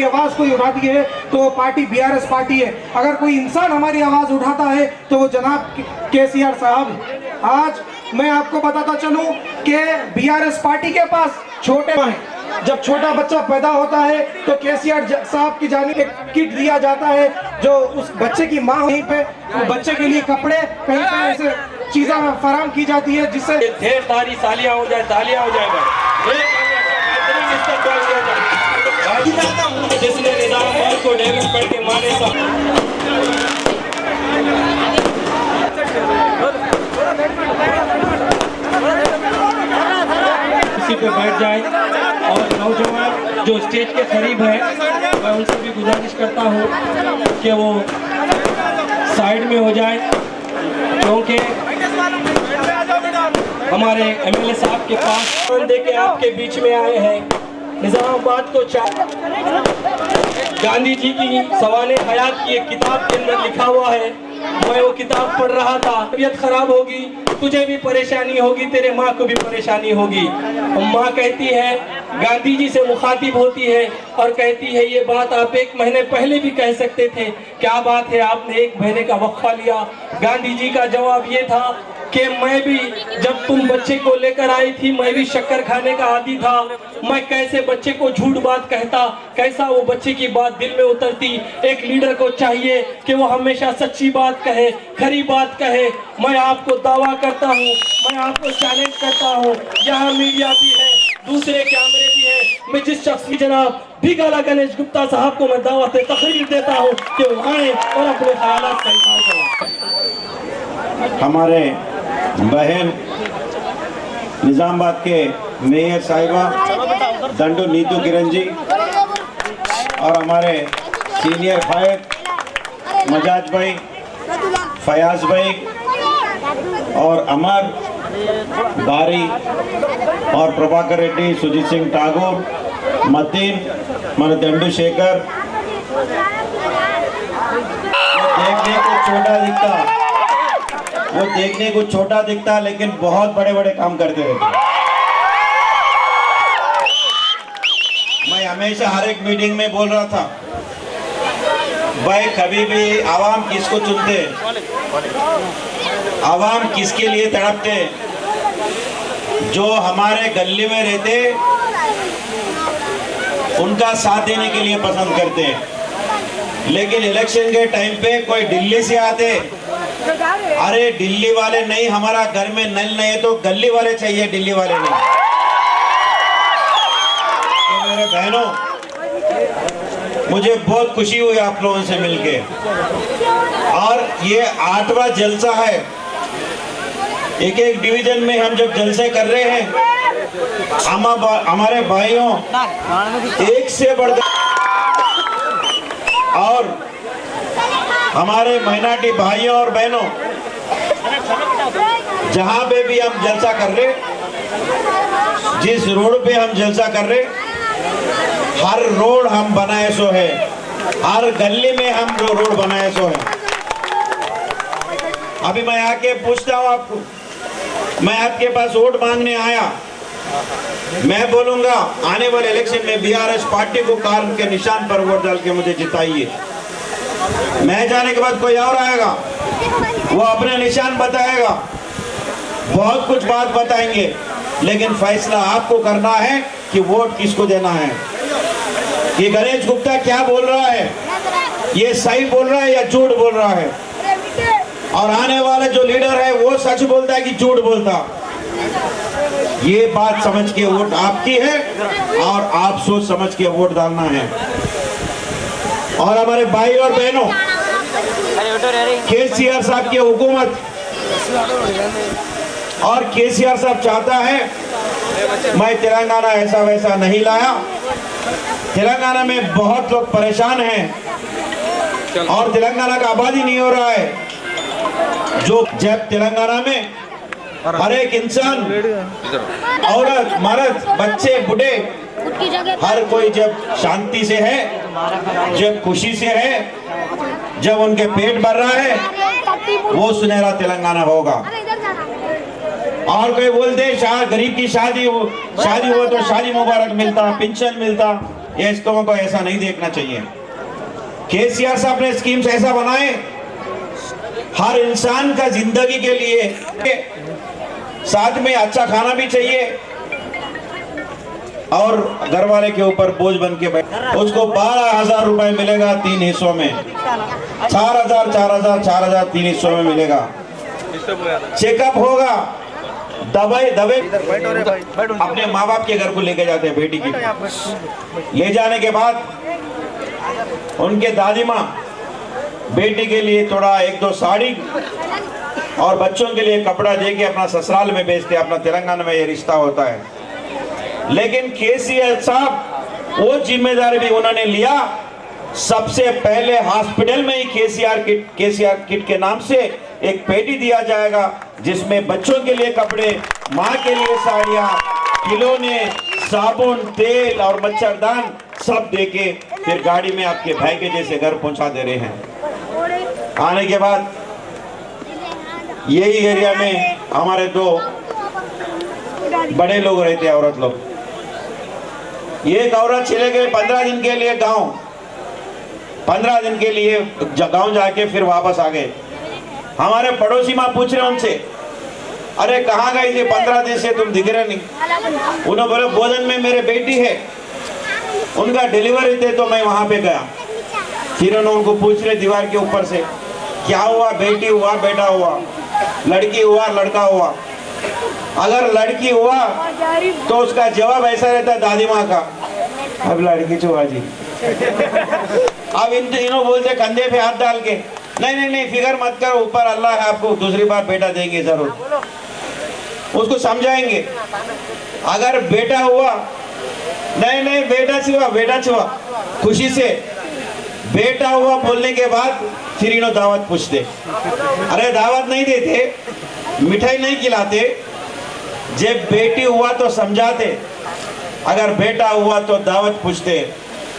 हमारी आवाज कोई उठाती है तो वो पार्टी बीआरएस पार्टी है। अगर कोई इंसान हमारी आवाज उठाता है तो वो जनाब केसीआर साहब है। आज मैं आपको बताता चलूं कि बीआरएस पार्टी के पास छोटे हैं। जब छोटा बच्चा पैदा होता है तो केसीआर साहब की जानिब एक किट दिया जाता है, जो उस बच्चे की माँ वहीं पे बच्चे के लिए कपड़े कहीं पे ऐसे चीजें फराम की जाती है, जिससे ढेर सारी तालियां हो जाए जिसने निजामाबाद को डेवलप करके माने उसी पे बैठ जाए। और नौजवान जो स्टेज के करीब है, मैं उनसे भी गुजारिश करता हूँ कि वो साइड में हो जाए, क्योंकि हमारे एमएलए साहब के पास दे के आपके बीच में आए हैं। निजामाबाद को गांधी जी की सवाने हयात की एक किताब के अंदर लिखा हुआ है, मैं वो किताब पढ़ रहा था। तबीयत खराब होगी, तुझे भी परेशानी होगी, तेरे माँ को भी परेशानी होगी। माँ कहती है, गांधी जी से मुखातिब होती है और कहती है, ये बात आप 1 महीने पहले भी कह सकते थे, क्या बात है आपने 1 महीने का वक्फा लिया। गांधी जी का जवाब ये था कि मैं भी जब तुम बच्चे को लेकर आई थी, मैं भी शक्कर खाने का आदी था। मैं कैसे बच्चे को झूठ बात कहता, कैसा वो बच्चे की बात दिल में उतरती। एक लीडर को चाहिए कि वो हमेशा सच्ची बात कहे, खरी बात कहे। मैं आपको दावा करता हूँ, मैं आपको चैलेंज करता हूँ, यहाँ मीडिया भी है, दूसरे कैमरे भी है। मैं जिस शख्स की जनाब भिगाला गणेश गुप्ता साहब को मैं दावत तकरीर देता हूँ कि वो आए और अपने ख्यालात का इजहार करें। हमारे बहन निजामाबाद के मेयर साहिबा दंडू नीतू किरण जी और हमारे सीनियर फायर मजाज भाई, फयाज भाई और अमर बारी और प्रभाकर रेड्डी, सुजीत सिंह ठाकुर, मतीन, हमारे दंडू शेखर। वो देखने को छोटा दिखता लेकिन बहुत बड़े बड़े काम करते रहते। मैं हमेशा हर एक मीटिंग में बोल रहा था, भाई कभी भी आवाम किसको चुनते, आवाम किसके लिए तड़पते, जो हमारे गली में रहते उनका साथ देने के लिए पसंद करते हैं। लेकिन इलेक्शन के टाइम पे कोई दिल्ली से आते, अरे दिल्ली वाले नहीं, हमारा घर में नल नहीं है तो गली वाले चाहिए, दिल्ली वाले नहीं। तो मेरे बहनों, मुझे बहुत खुशी हुई आप लोगों से मिलके। और ये 8वां जलसा है। एक एक डिवीजन में हम जब जलसे कर रहे हैं, हमारे भाइयों एक से बढ़कर, और हमारे माइनॉरिटी भाइयों और बहनों, जहां पे भी हम जलसा कर रहे, जिस रोड पे हम जलसा कर रहे, हर रोड हम बनाए सो है, हर गली में हम जो रोड बनाए सो है। अभी मैं आके पूछता हूँ आपको, मैं आपके पास वोट मांगने आया, मैं बोलूंगा आने वाले इलेक्शन में बीआरएस पार्टी को कार के निशान पर वोट डाल के मुझे जिताइए। मैं जाने के बाद कोई और आएगा, वो अपने निशान बताएगा, बहुत कुछ बात बताएंगे, लेकिन फैसला आपको करना है कि वोट किसको देना है। ये गणेश गुप्ता क्या बोल रहा है, ये सही बोल रहा है या झूठ बोल रहा है, और आने वाला जो लीडर है वो सच बोलता है कि झूठ बोलता। ये बात समझ के वोट आपकी है और आप सोच समझ के वोट डालना है। और हमारे भाई और बहनों, केसीआर साहब की हुकूमत, और केसीआर साहब चाहता है, मैं तेलंगाना ऐसा वैसा नहीं लाया। तेलंगाना में बहुत लोग परेशान हैं और तेलंगाना का आबादी नहीं हो रहा है। जो जब तेलंगाना में हर एक इंसान, औरत, मर्द, बच्चे, बूढ़े, हर कोई जब शांति से है, जब खुशी से है, जब उनके पेट भर रहा है, वो सुनहरा तेलंगाना होगा। और कोई बोलते गरीब की शादी हो तो शादी मुबारक मिलता, पेंशन मिलता, ये लोगों को ऐसा नहीं देखना चाहिए। केसीआर साहब ने स्कीम्स ऐसा बनाए हर इंसान का जिंदगी के लिए, साथ में अच्छा खाना भी चाहिए और घर वाले के ऊपर बोझ बन के बैठ। उसको 12,000 रुपए मिलेगा 3 हिस्सों में, 4,000 4,000 4,000 3 हिस्सों में मिलेगा। चेकअप होगा, दवाई अपने माँ बाप के घर को लेके जाते हैं बेटी की, ले जाने के बाद उनके दादी माँ बेटी के लिए थोड़ा 1-2 साड़ी और बच्चों के लिए कपड़ा देके अपना ससुराल में भेजते। अपना तेलंगाना में ये रिश्ता होता है। लेकिन केसीआर साहब वो जिम्मेदारी भी उन्होंने लिया। सबसे पहले हॉस्पिटल में ही केसीआर किट के नाम से एक पेटी दिया जाएगा जिसमें बच्चों के लिए कपड़े, माँ के लिए साड़ियाँ, खिलौने, साबुन, तेल और मच्छरदान सब देके फिर गाड़ी में आपके भाई के जैसे घर पहुंचा दे रहे हैं। आने के बाद यही एरिया में हमारे 2 बड़े लोग रहते हैं, औरत लोग। एक औरत चले गए 15 दिन के लिए गांव, 15 दिन के लिए गांव जाके फिर वापस आ गए। हमारे पड़ोसी माँ पूछ रहे उनसे, अरे कहाँ गई थी 15 दिन से, तुम दिख रहे नहीं। उन्होंने बोले भोजन में मेरे बेटी है, उनका डिलीवरी थे तो मैं वहां पे गया। फिर उन्होंने उनको पूछ रहे दीवार के ऊपर से, क्या हुआ, बेटी हुआ, बेटा हुआ, लड़की हुआ, लड़का हुआ। अगर लड़की हुआ तो उसका जवाब ऐसा रहता है दादी माँ का, अब लड़की चुहा जी। अब इन्हों बोलते कंधे पे हाथ डाल के, नहीं नहीं नहीं फिक्र मत करो, ऊपर अल्लाह है, आपको दूसरी बार बेटा देंगे जरूर। उसको समझाएंगे। अगर बेटा हुआ, नहीं नहीं बेटा छुआ, बेटा छुआ, खुशी से बेटा हुआ बोलने के बाद फिर इन्हों दावत पूछते। अरे दावत नहीं देते, मिठाई नहीं खिलाते, जब बेटी हुआ तो समझाते, अगर बेटा हुआ तो दावत पूछते।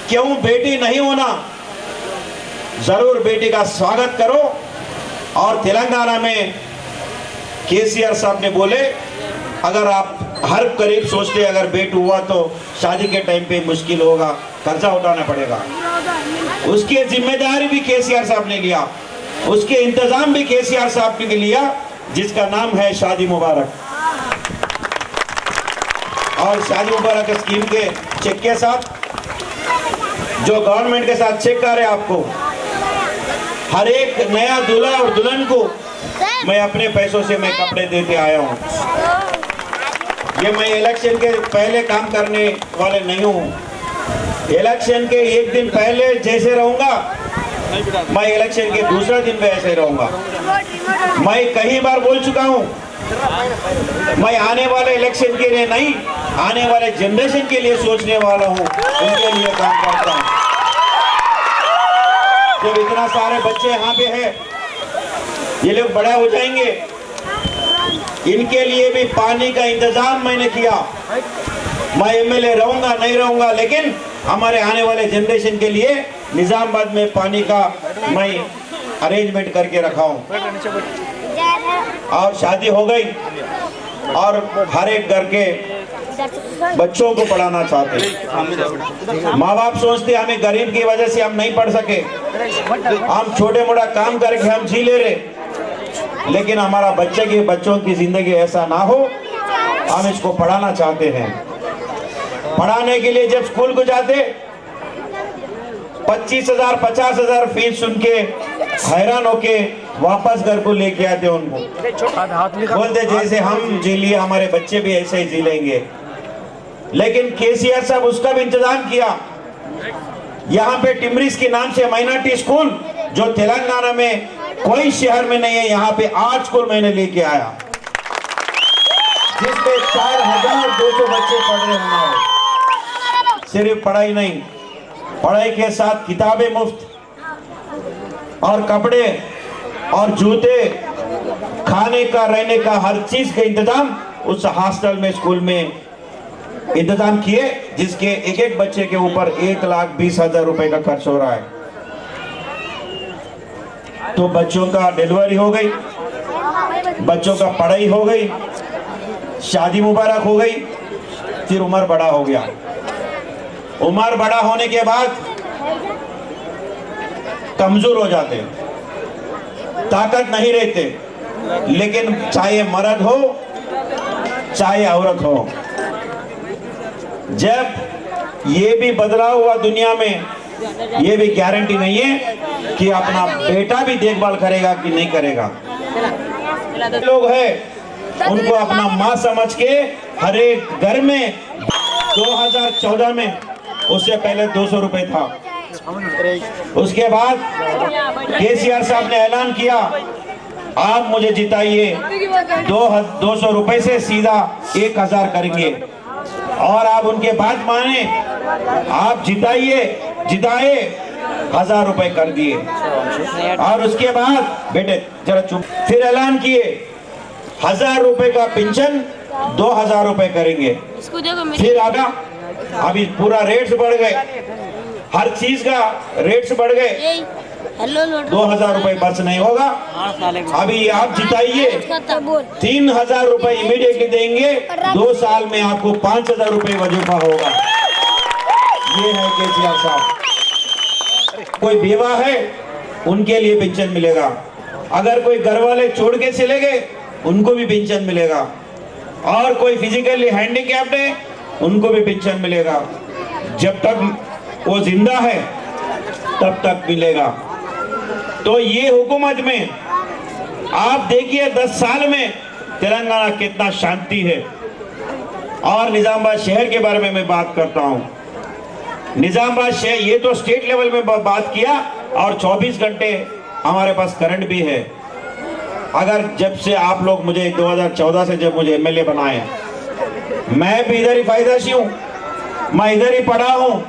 क्यों बेटी नहीं होना, जरूर बेटी का स्वागत करो। और तेलंगाना में केसीआर साहब ने बोले, अगर आप हर करीब सोचते अगर बेट हुआ तो शादी के टाइम पे मुश्किल होगा, कर्जा उठाना पड़ेगा, उसकी जिम्मेदारी भी केसीआर साहब ने लिया, उसके इंतजाम भी केसीआर साहब ने लिया, जिसका नाम है शादी मुबारक। और शादी मुबारक स्कीम के चेक के साथ जो गवर्नमेंट के साथ चेक कर रहे आपको, हर एक नया दूल्हा और दुल्हन को मैं अपने पैसों से मैं कपड़े देते आया हूँ। ये मैं इलेक्शन के पहले काम करने वाले नहीं हूँ। इलेक्शन के एक दिन पहले जैसे रहूंगा, मैं इलेक्शन के दूसरे दिन भी ऐसे रहूंगा। मैं कई बार बोल चुका हूँ, मैं आने वाले इलेक्शन के लिए नहीं, आने वाले जनरेशन के लिए सोचने वाला हूँ, उनके लिए काम करता हूँ। जब इतना सारे बच्चे यहाँ पे हैं, ये लोग बड़ा हो जाएंगे, इनके लिए भी पानी का इंतजाम मैंने किया। मैं एमएलए रहूंगा नहीं रहूंगा, लेकिन हमारे आने वाले जनरेशन के लिए निजामाबाद में पानी का मैं अरेंजमेंट करके रखा हूँ। और शादी हो गई और हर एक घर के बच्चों को पढ़ाना चाहते। माँ बाप सोचते हमें गरीब की वजह से हम नहीं पढ़ सके, हम छोटे मोटा काम करके हम जी ले रहे, लेकिन हमारा बच्चों की जिंदगी ऐसा ना हो, हम इसको पढ़ाना चाहते हैं। पढ़ाने के लिए जब स्कूल को जाते 25,000 50,000 फीस सुन के हैरान होके वापस घर को लेके आते उनको, बोलते जैसे हम जी लिए हमारे बच्चे भी ऐसे ही जी लेंगे। लेकिन केसीआर साहब उसका भी इंतजाम किया। यहाँ पे टिमरिस के नाम से माइनॉरिटी स्कूल जो तेलंगाना में कोई शहर में नहीं है, यहाँ पे 8 स्कूल मैंने लेके आया, जिसमें 4,200 बच्चे पढ़ रहे हमारे। सिर्फ पढ़ाई नहीं, पढ़ाई के साथ किताबें मुफ्त और कपड़े और जूते, खाने का, रहने का, हर चीज का इंतजाम उस हॉस्टल में, स्कूल में इंतजाम किए, जिसके एक एक बच्चे के ऊपर 1,20,000 रुपए का खर्च हो रहा है। तो बच्चों का डिलीवरी हो गई, बच्चों का पढ़ाई हो गई, शादी मुबारक हो गई, फिर उम्र बड़ा हो गया। उम्र बड़ा होने के बाद कमजोर हो जाते, ताकत नहीं रहते। लेकिन चाहे मर्द हो चाहे औरत हो, जब ये भी बदलाव हुआ दुनिया में, ये भी गारंटी नहीं है कि अपना बेटा भी देखभाल करेगा कि नहीं करेगा। लोग हैं उनको अपना माँ समझ के हर एक घर में 2014 में, उससे पहले 200 रुपए था। उसके बाद केसीआर साहब ने ऐलान किया, आप मुझे जिताइए, 200 रुपए से सीधा 1000 करेंगे। और आप उनके बात माने, आप जिताए 1000 रुपए कर दिए। और उसके बाद बेटे जरा चुप, फिर ऐलान किए 1000 रुपए का पेंशन 2000 रुपए करेंगे। फिर आगा अभी पूरा रेट्स बढ़ गए, हर चीज का रेट्स बढ़ गए, 2000 रुपए बस नहीं होगा। अभी आप जिताइए 3000 रुपए इमीडिएटली देंगे, 2 साल में आपको 5000 रुपए वजीफा होगा। ये है केसीआर साहब। कोई बेवा है उनके लिए पेंशन मिलेगा, अगर कोई घर वाले छोड़ के चले गए उनको भी पेंशन मिलेगा, और कोई फिजिकली हैंडीकैप्ड है उनको भी पेंशन मिलेगा। जब तक वो जिंदा है तब तक मिलेगा। तो ये हुकूमत में आप देखिए 10 साल में तेलंगाना कितना शांति है। और निजामाबाद शहर के बारे में मैं बात करता हूँ। निजामाबाद शहर, ये तो स्टेट लेवल में बात किया, और 24 घंटे हमारे पास करंट भी है। अगर जब से आप लोग मुझे 2014 से जब मुझे एमएलए बनाए, मैं भी इधर ही फायदाशी हूँ, मैं इधर ही पढ़ा हूँ,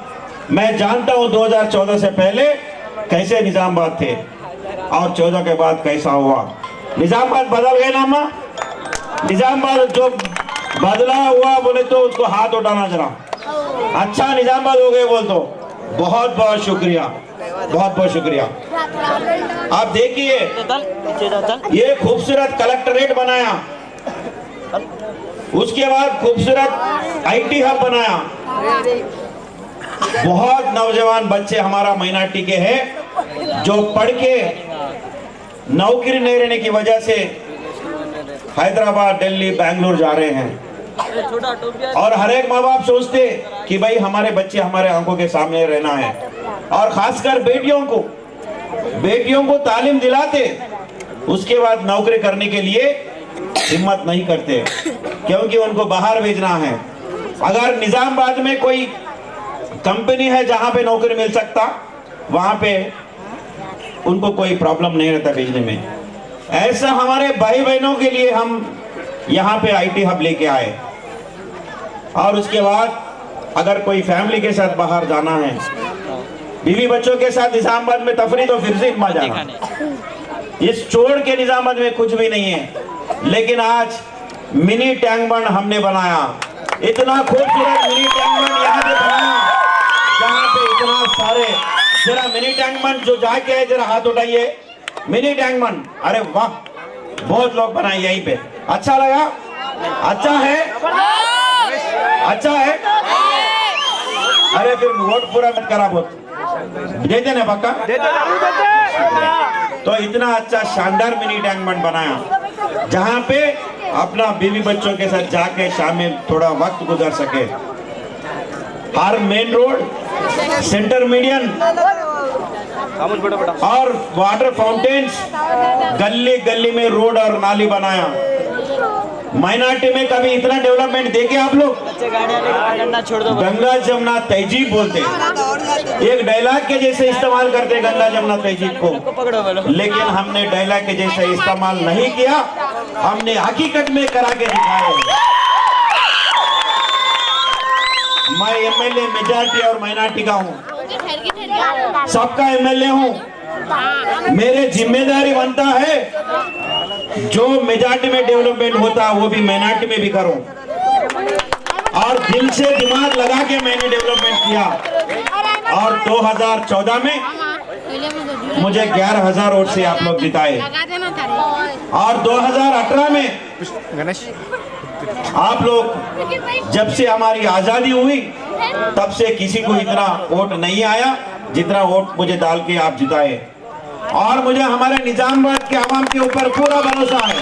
मैं जानता हूँ 2014 से पहले कैसे निजामाबाद थे और 14 के बाद कैसा हुआ। निजामाबाद बदल गए ना माँ, निजामाबाद जो बदला हुआ बोले तो उसको हाथ उठाना जरा, अच्छा निजामाबाद हो गए बोल तो बहुत बहुत शुक्रिया, बहुत बहुत शुक्रिया। आप देखिए ये खूबसूरत कलेक्टरेट बनाया, उसके बाद खूबसूरत आईटी हब बनाया। बहुत नौजवान बच्चे हमारा माइनॉरिटी के हैं जो पढ़ के नौकरी नहीं रहने की वजह से हैदराबाद, दिल्ली, बेंगलुरु जा रहे हैं। और हर एक माँ बाप सोचते कि भाई हमारे बच्चे हमारे आंखों के सामने रहना है, और खासकर बेटियों को तालीम दिलाते, उसके बाद नौकरी करने के लिए हिम्मत नहीं करते क्योंकि उनको बाहर भेजना है। अगर निजामाबाद में कोई कंपनी है जहां पे नौकरी मिल सकता, वहां पे उनको कोई प्रॉब्लम नहीं रहता भेजने में। ऐसा हमारे भाई बहनों के लिए हम यहाँ पे आईटी हब लेके आए। और उसके बाद अगर कोई फैमिली के साथ बाहर जाना है, बीवी बच्चों के साथ निजामाबाद में तफरी, तो फिर से इतना जाना, इस छोड़ के निजामाबाद में कुछ भी नहीं है। लेकिन आज मिनी टैंक बंड हमने बनाया, इतना खूबसूरत मिनी टैंक बंड यहाँ पे बनाया जहाँ पे इतना सारे, जरा मिनी टैंक बंड जो जाके है जरा हाथ उठाइए, मिनी टैंक बंड, अरे वाह बहुत लोग बनाए यहीं पे, अच्छा लगा, अच्छा है, अच्छा है। अरे फिर वोट पूरा मत करा, वोट देते ना पक्का, तो इतना अच्छा शानदार मिनी टैंक बंड बनाया जहाँ पे अपना बीवी बच्चों के साथ जाके शाम में थोड़ा वक्त गुजार सके। हर मेन रोड, सेंटर मीडियन और वाटर फाउंटेन्स, गली गली में रोड और नाली बनाया। माइनॉरिटी में कभी इतना डेवलपमेंट देखे आप लोग? गंगा जमुना तहजीब बोलते, एक डायलॉग के जैसे इस्तेमाल करते गंगा जमुना तहजीब को, लेकिन हमने डायलॉग के जैसे इस्तेमाल नहीं किया, हमने हकीकत में करा के दिखाया। मैं एमएलए मेजॉरिटी और माइनॉरिटी का हूँ, सबका एमएलए हूँ। मेरे जिम्मेदारी बनता है जो मेजॉरिटी में डेवलपमेंट होता है वो भी माइनॉरिटी में भी करूं, और दिल से दिमाग लगा के मैंने डेवलपमेंट किया। और 2014 में मुझे 11,000 वोट से आप लोग जिताए, और 2018 में आप लोग जब से हमारी आजादी हुई तब से किसी को इतना वोट नहीं आया जितना वोट मुझे डाल के आप जिताए। और मुझे हमारे निजामाबाद के आवाम के ऊपर पूरा भरोसा है,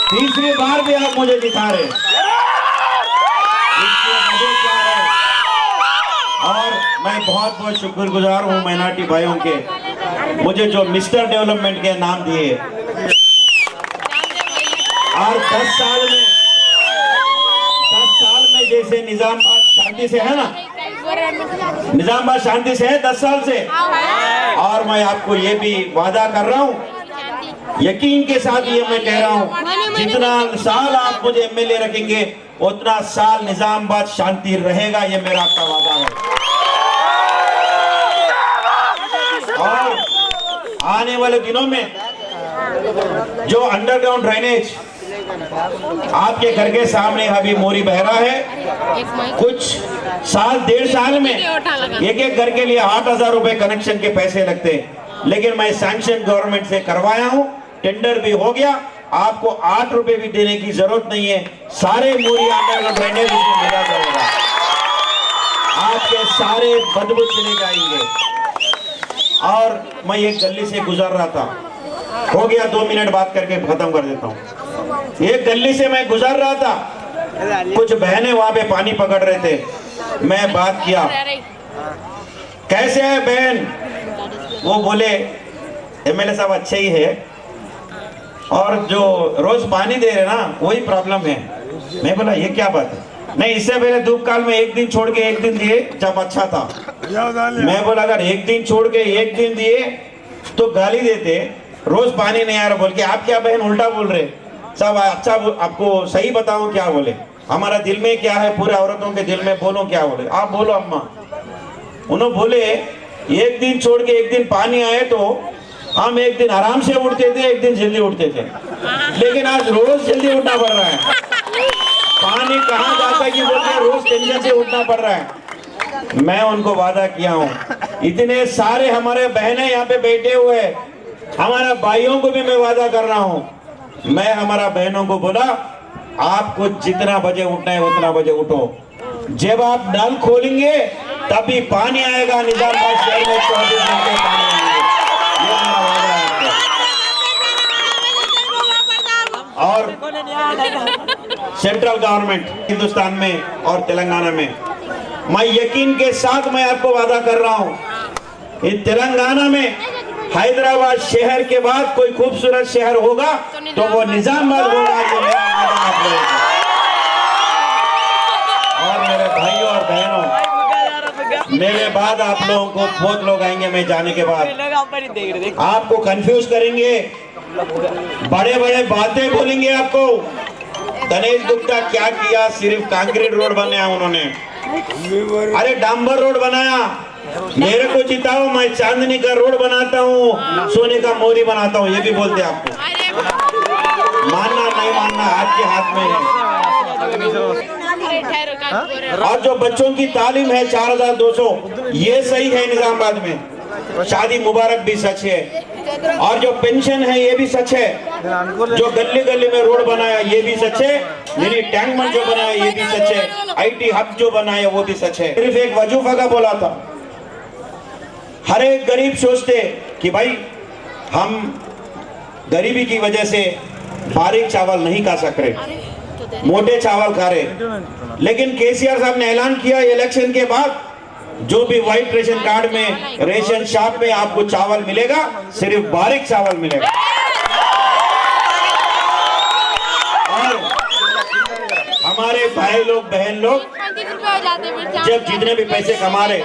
तीसरी बार भी आप मुझे जिता रहे। इसकी वजह क्या है? और मैं बहुत बहुत शुक्रगुजार हूँ माइनॉरिटी भाइयों के, मुझे जो मिस्टर डेवलपमेंट के नाम दिए। और 10 साल में जैसे निजामाबाद शांति से है ना, निजामाबाद शांति से है 10 साल से। और मैं आपको ये भी वादा कर रहा हूँ, यकीन के साथ ये मैं कह रहा हूँ, जितना साल आप मुझे एमएलए रखेंगे उतना साल निजामाबाद शांति रहेगा, ये मेरा आपका वादा है। और आने वाले दिनों में जो अंडरग्राउंड ड्रेनेज आपके घर के सामने अभी मोरी बह रहा है, कुछ साल 1.5 साल में एक घर के लिए 8,000 रुपए कनेक्शन के पैसे लगते हैं, लेकिन मैं सैंक्शन गवर्नमेंट से करवाया हूं, टेंडर भी हो गया, आपको 8 रुपए भी देने की जरूरत नहीं है, सारे मोरी अंडरग्राउंड ड्रेनेज उसमें मिला जाएगा, आपके सारे बदबू चले जाएंगे। और मैं एक गली से गुजर रहा था, हो गया 2 मिनट बात करके खत्म कर देता हूँ। एक गली से मैं गुजर रहा था, कुछ बहनें वहां पे पानी पकड़ रहे थे, मैं बात किया, कैसे है बहन? वो बोले एमएलए साहब अच्छे ही है, और जो रोज पानी दे रहे ना वही प्रॉब्लम है। मैं बोला ये क्या बात है? नहीं, इससे पहले धूप काल में एक दिन छोड़ के एक दिन दिए जब अच्छा था। मैं बोला अगर एक दिन छोड़ के एक दिन दिए तो गाली देते, रोज पानी नहीं आ रहा बोल के। आप क्या बहन उल्टा बोल रहे सब? अच्छा आपको सही बताऊं क्या बोले? हमारा दिल में क्या है, पूरे औरतों के दिल में बोलो क्या बोले? आप बोलो अम्मा। उन्होंने बोले एक दिन छोड़ के एक दिन पानी आए तो हम एक दिन आराम से उठते थे, एक दिन जल्दी उठते थे, लेकिन आज रोज जल्दी उठना पड़ रहा है। पानी कहाँ जाता है कि बोलते रोज टेंशन से उठना पड़ रहा है। मैं उनको वादा किया हूँ, इतने सारे हमारे बहनें यहाँ पे बैठे हुए, हमारा भाइयों को भी मैं वादा कर रहा हूँ, मैं हमारा बहनों को बोला आपको जितना बजे उठना है उतना बजे उठो, जब आप नल खोलेंगे तभी पानी आएगा, निजामाबाद शहर में 24 घंटे पानी आएंगे, ये मेरा वादा है। और सेंट्रल गवर्नमेंट हिंदुस्तान में और तेलंगाना में, मैं यकीन के साथ मैं आपको वादा कर रहा हूँ, इन तेलंगाना में हैदराबाद शहर के बाद कोई खूबसूरत शहर होगा तो वो निजामाबाद होगा, ये मेरा वादा आप लोगों का। और मेरे भाइयों और बहनों, मेरे बाद आप लोगों को बहुत लोग आएंगे, मैं जाने के बाद आपको कंफ्यूज करेंगे, बड़े बड़े बातें बोलेंगे आपको। गणेश गुप्ता क्या किया? सिर्फ कंक्रीट रोड बनाया उन्होंने, अरे डांबर रोड बनाया। मेरे को जिताओ, मैं चांदनी का रोड बनाता हूँ, सोने का मोरी बनाता हूँ, ये भी बोलते आपको। मानना नहीं मानना आपके हाथ में है। और जो बच्चों की तालीम है 4,200, ये सही है निजामाबाद में, शादी मुबारक भी सच है, और जो पेंशन है ये भी सच है, जो गली गली में रोड बनाया ये भी सच है, मिनी टैंक बंद जो बनाया ये भी सच है, IT हब जो बनाया वो भी सच है। सिर्फ एक वजूफा का बोला था, हर एक गरीब सोचते कि भाई हम गरीबी की वजह से बारीक चावल नहीं खा सक रहे, मोटे चावल खा रहे, लेकिन केसीआर साहब ने ऐलान किया इलेक्शन के बाद, जो भी व्हाइट रेशन कार्ड में रेशन शॉप में आपको चावल मिलेगा सिर्फ बारीक चावल मिलेगा। और हमारे भाई लोग बहन लोग जब जितने भी पैसे कमा रहे,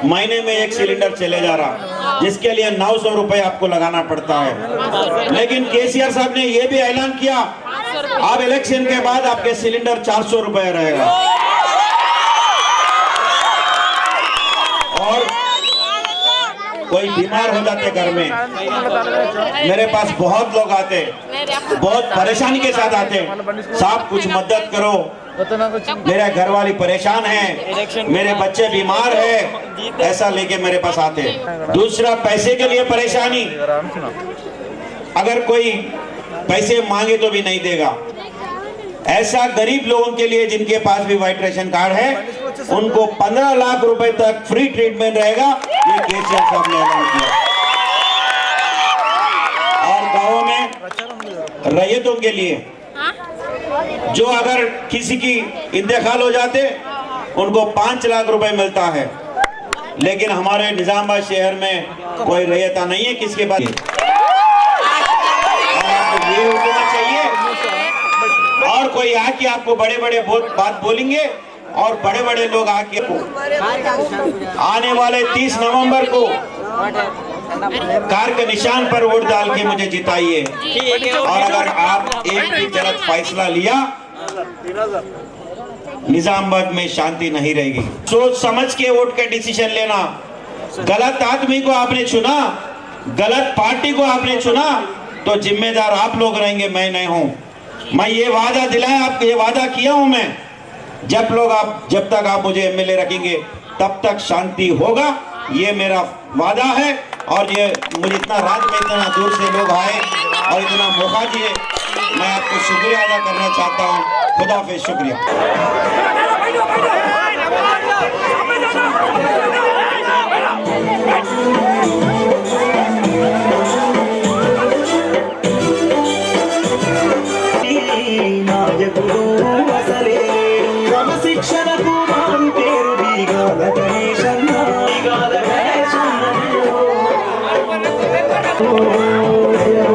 महीने में 1 सिलेंडर चले जा रहा, जिसके लिए 900 रुपए आपको लगाना पड़ता है, लेकिन केसीआर साहब ने यह भी ऐलान किया अब इलेक्शन के बाद आपके सिलेंडर 400 रुपए रहेगा। और कोई बीमार हो जाते घर में, मेरे पास बहुत लोग आते, बहुत परेशानी के साथ आते, साहब कुछ मदद करो, मेरे घर वाली परेशान है, मेरे बच्चे बीमार है, ऐसा लेके मेरे पास आते। दूसरा पैसे के लिए परेशानी, अगर कोई पैसे मांगे तो भी नहीं देगा, ऐसा गरीब लोगों के लिए जिनके पास भी व्हाइट रेशन कार्ड है उनको 15 लाख रुपए तक फ्री ट्रीटमेंट रहेगा, ये केसीआर साहब ने ऐलान किया। और गांवों में रैयतों के लिए जो अगर किसी की इंतकाल हो जाते उनको 5 लाख रुपए मिलता है, लेकिन हमारे निजामाबाद शहर में कोई रैयता नहीं है किसके पास। ये होना चाहिए। और कोई आके आपको बड़े बड़े बात बोलेंगे और बड़े बड़े लोग आके आने वाले 30 नवंबर को कार के निशान पर वोट डाल के मुझे जिताइए। और अगर आप एक भी गलत फैसला लिया, निजामाबाद में शांति नहीं रहेगी। सोच समझ के वोट का डिसीजन लेना। गलत आदमी को आपने चुना, गलत पार्टी को आपने चुना, तो जिम्मेदार आप लोग रहेंगे, मैं नहीं हूं। मैं ये वादा दिलाया, आपको ये वादा किया हूं मैं, जब तक आप मुझे एमएलए रखेंगे तब तक शांति होगा, ये मेरा वादा है। और ये मुझे इतना रात में इतना दूर से लोग आए और इतना मौका दिए, मैं आपको शुक्रिया अदा करना चाहता हूँ। खुदा हाफिज़, शुक्रिया। Oh